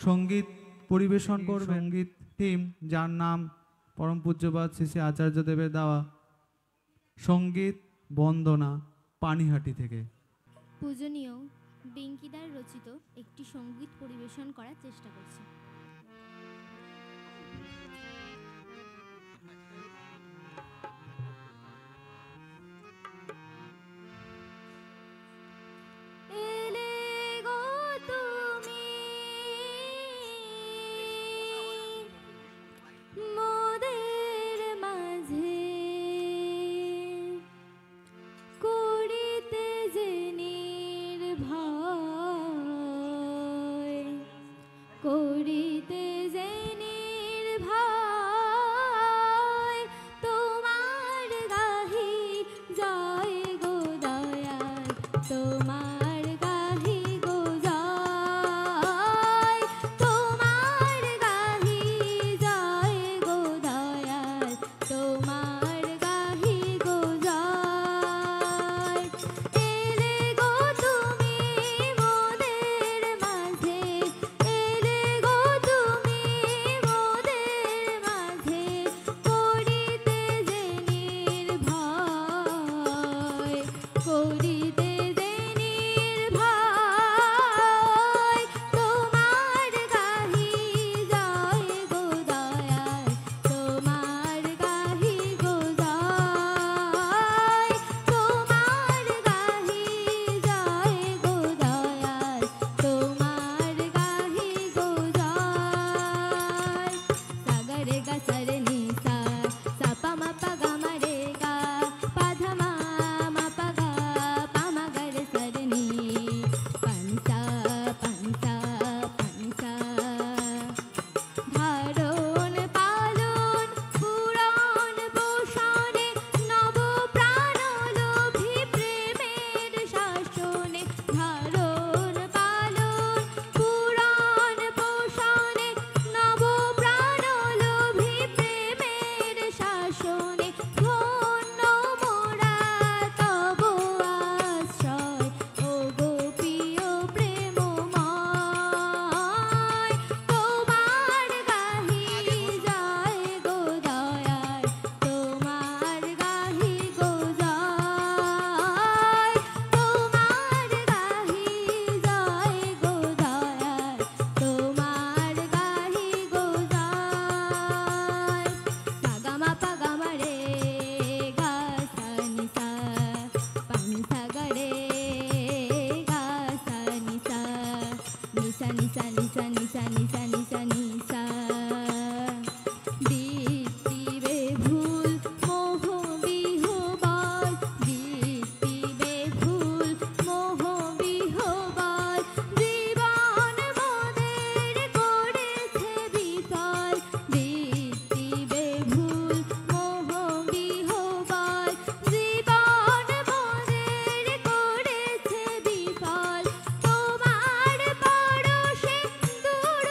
সঙ্গীত পরিবেশন করবে সঙ্গীত টিম, যার নাম পরম পূজ্যপাদ শ্রী শ্রী আচার্যদেবের দেওয়া সঙ্গীত বন্দনা পানিহাটি থেকে। পূজনীয় বেঙ্কিদার রচিত একটি সঙ্গীত পরিবেশন করার চেষ্টা করছি। করিতে যে নির্ভয় তোমার গাহি যায় গো দয়াল, তোমার গাহি গো যায়, তোমার গাহি যায় গো দয়াল, তোমার গাহি গো যায়। এলে গো তুমি মোদের মাঝে, এলে গো তুমি মোদের মাঝে, করিতে যে নির্ভয়, করিতে যে নির্ভয়, তোমার গাহি যায় গো দয়াল, তোমার গাহি গো যায়, তোমার গাহি যায় গো দয়াল, তোমার গাহি গো যায়। সাগরে গা সরে নি সা, সা পা মা পা গা মা রে গা, পা ধা মা মা পা গা, পা মা গা রে সরে নি, পানসা পানসা পানসা। ধারণ পালন পুরাণ পোষণে, নব প্রাণ লোভী প্রেমের শাসনে, ধারণ পালন পুরাণ পোষণে, নব প্রাণ লোভী প্রেমের শাসনে, ধন্য মোরা তব আশ্রয়, ও গো প্রিয় প্রেমময়, তোমার গাহি যায় গো দয়াল, তোমার গাহি গো যায়, তোমার গাহি যায় গো দয়াল, তোমার গাহি গো যায়। সা গা মা পা গা মা রে গা সা নি সা, পা নি সা গা রে গা সা নি সা, নি সা নি সা নি সা নি সা নি সা নি সা নি সা। বৃত্তি বেভুল মোহ বিহবল, বৃত্তি বেভুল মোহ বিহবল, জীবন মোদের করেছে বিফল, বৃত্তি বেভুল মোহ বিহবল, জীবন মোদের করেছে বিফল, তোমার পরশে দূর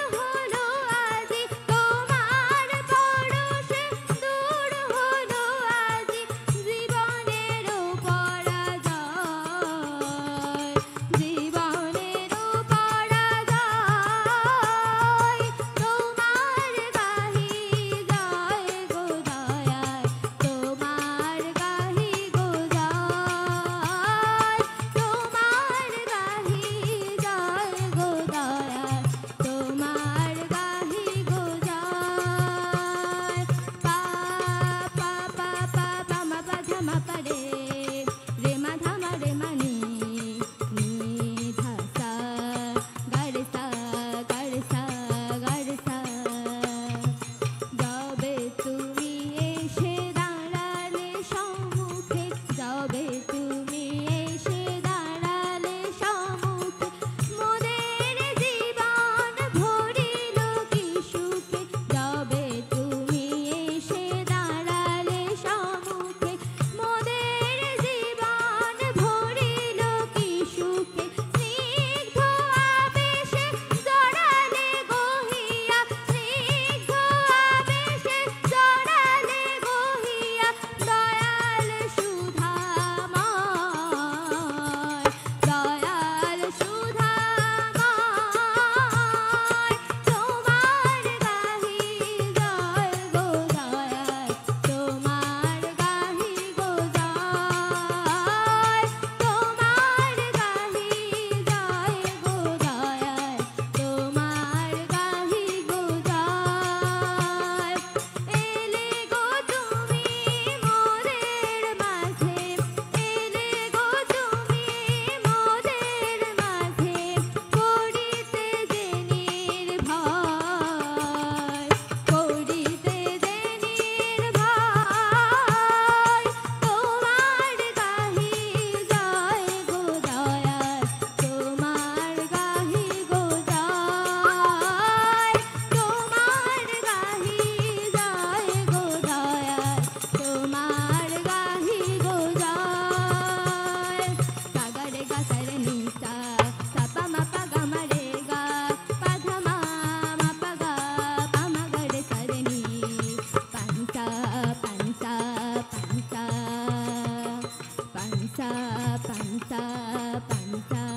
পানসা পানসা